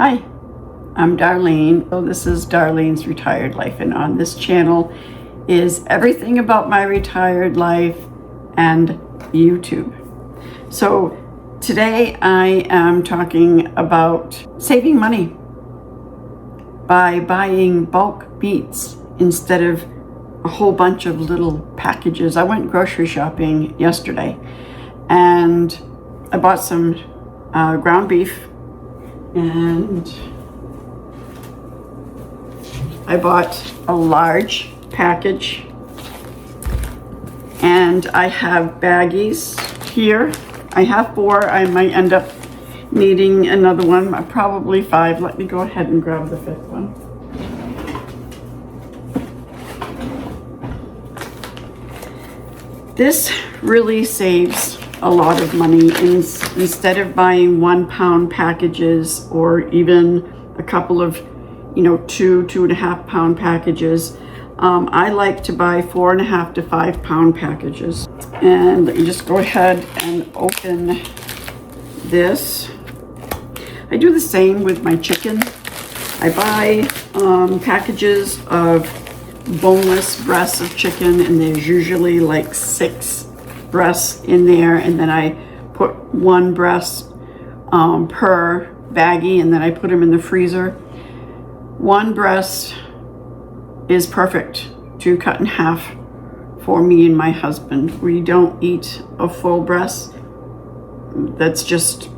Hi, I'm Darlene. So this is Darlene's Retired Life, and on this channel is everything about my retired life and YouTube. So today I am talking about saving money by buying bulk meats instead of a whole bunch of little packages. I went grocery shopping yesterday and I bought some ground beef, and I bought a large package, and I have baggies here. I have 4. I might end up needing another one, probably 5. Let me go ahead and grab the 5th one. This really saves a lot of money. Instead of buying 1 pound packages or even a couple of 2.5 pound packages, I like to buy 4.5 to 5 pound packages. And let me just go ahead and open this. I do the same with my chicken. I buy packages of boneless breasts of chicken, and there's usually like 6 breasts in there, and then I put 1 breast per baggie, and then I put them in the freezer. 1 breast is perfect to cut in half for me and my husband. We don't eat a full breast. That's just,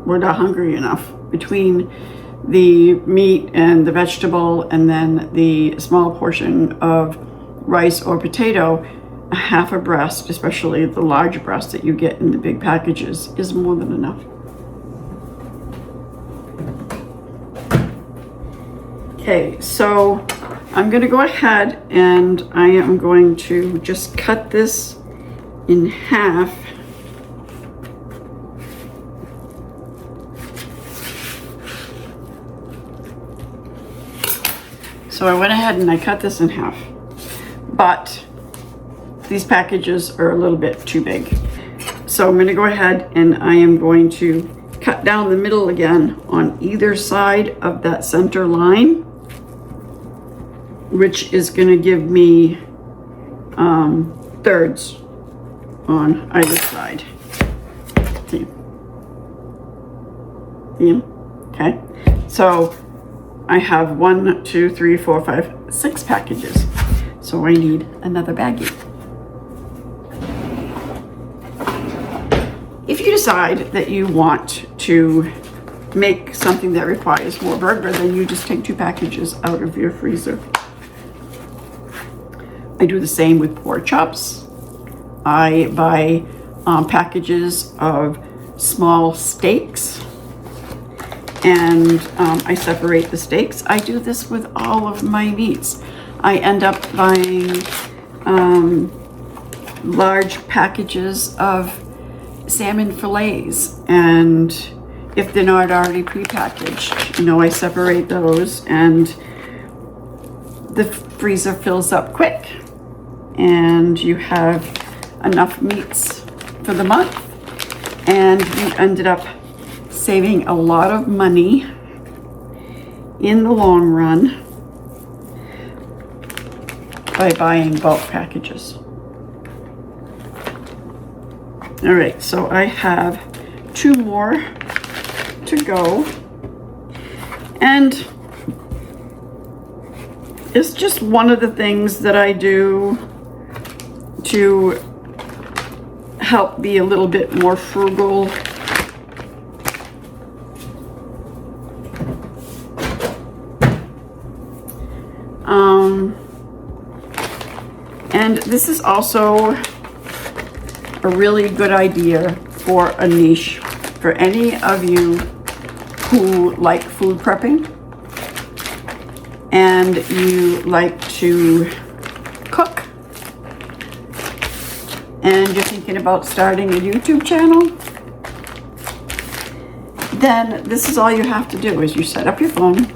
we're not hungry enough. Between the meat and the vegetable and then the small portion of rice or potato, a half a breast, especially the large breast that you get in the big packages, is more than enough. Okay, so I'm going to go ahead and I am going to just cut this in half. So I went ahead and I cut this in half, but these packages are a little bit too big. So I'm going to go ahead and I am going to cut down the middle again on either side of that center line, which is going to give me thirds on either side. See? Okay, so I have 1, 2, 3, 4, 5, 6 packages. So I need another baggie. If you decide that you want to make something that requires more burger, then you just take 2 packages out of your freezer. I do the same with pork chops. I buy packages of small steaks, and I separate the steaks. I do this with all of my meats. I end up buying large packages of salmon fillets, and if they're not already prepackaged, I separate those, and the freezer fills up quick, and you have enough meats for the month, and you ended up saving a lot of money in the long run by buying bulk packages. All right, so I have 2 more to go, and it's just one of the things that I do to help be a little bit more frugal. And this is also a really good idea for a niche for any of you who like food prepping and you like to cook and you're thinking about starting a YouTube channel. Then this is all you have to do is you set up your phone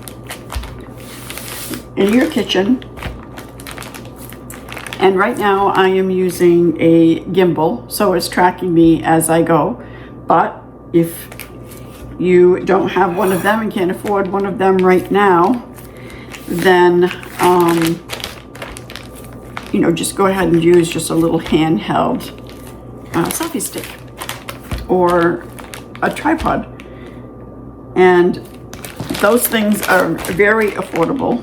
in your kitchen. And right now I am using a gimbal, so it's tracking me as I go. But if you don't have one of them and can't afford one of them now, then you know, just go ahead and use just a little handheld selfie stick or a tripod. And those things are very affordable.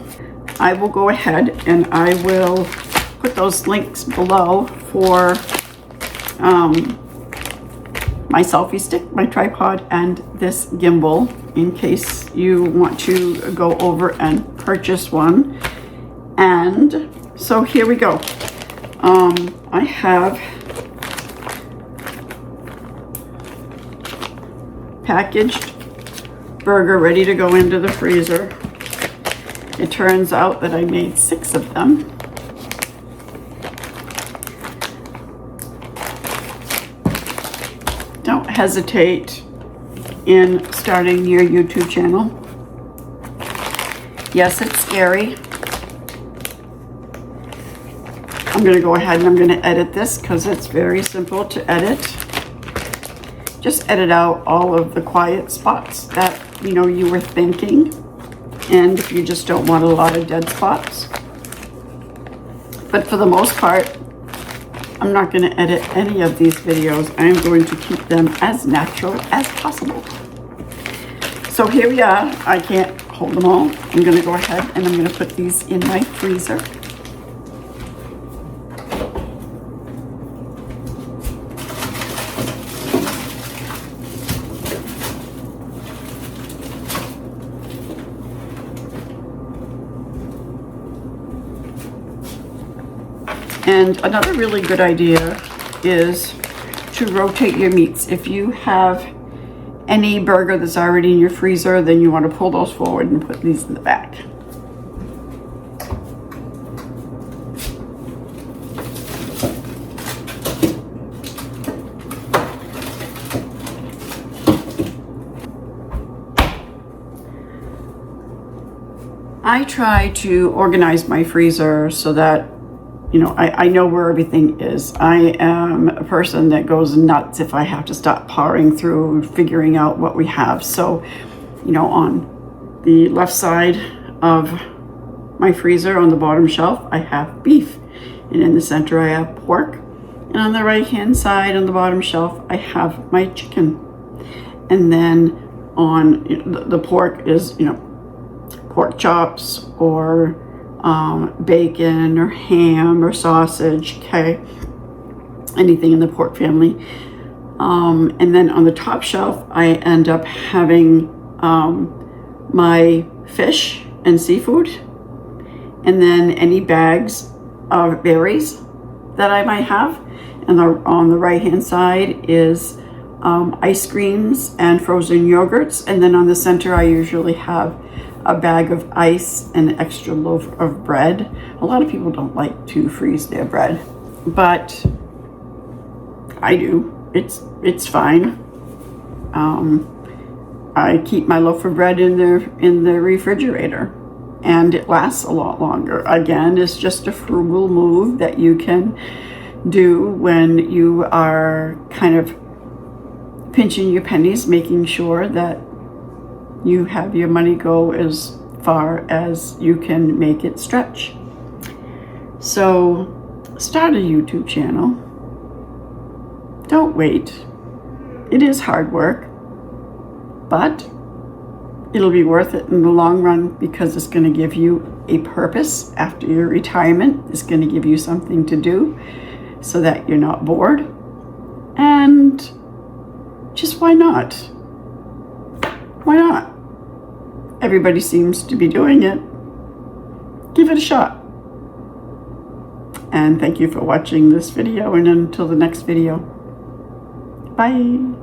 I will go ahead and I will put those links below for my selfie stick, my tripod, and this gimbal in case you want to go over and purchase one. And so here we go. I have packaged burger ready to go into the freezer. It turns out that I made 6 of them. Don't hesitate in starting your YouTube channel. Yes, it's scary. I'm going to go ahead and I'm going to edit this because it's very simple to edit. Just edit out all of the quiet spots that, you know, you were thinking. And if you just don't want a lot of dead spots. But for the most part, I'm not going to edit any of these videos. I'm going to keep them as natural as possible. So here we are. I can't hold them all. I'm going to go ahead and I'm going to put these in my freezer. And another really good idea is to rotate your meats. If you have any burger that's already in your freezer, then you want to pull those forward and put these in the back. I try to organize my freezer so that, you know, I know where everything is. I am a person that goes nuts if I have to stop powering through figuring out what we have. So, you know, on the left side of my freezer on the bottom shelf, I have beef. And in the center, I have pork. And on the right-hand side on the bottom shelf, I have my chicken. And then on, you know, the pork is, you know, pork chops or bacon or ham or sausage, okay, anything in the pork family. And then on the top shelf, I end up having my fish and seafood, and then any bags of berries that I might have. And on the right hand side is ice creams and frozen yogurts. And then on the center, I usually have a bag of ice and an extra loaf of bread. A lot of people don't like to freeze their bread, but I do. It's fine. I keep my loaf of bread in the refrigerator, and it lasts a lot longer. Again, it's just a frugal move that you can do when you are kind of pinching your pennies, making sure that you have your money go as far as you can make it stretch. So start a YouTube channel. Don't wait. It is hard work, but it'll be worth it in the long run because it's going to give you a purpose after your retirement. It's going to give you something to do so that you're not bored. And just why not? Why not? Everybody seems to be doing it. Give it a shot. And thank you for watching this video, and until the next video, bye.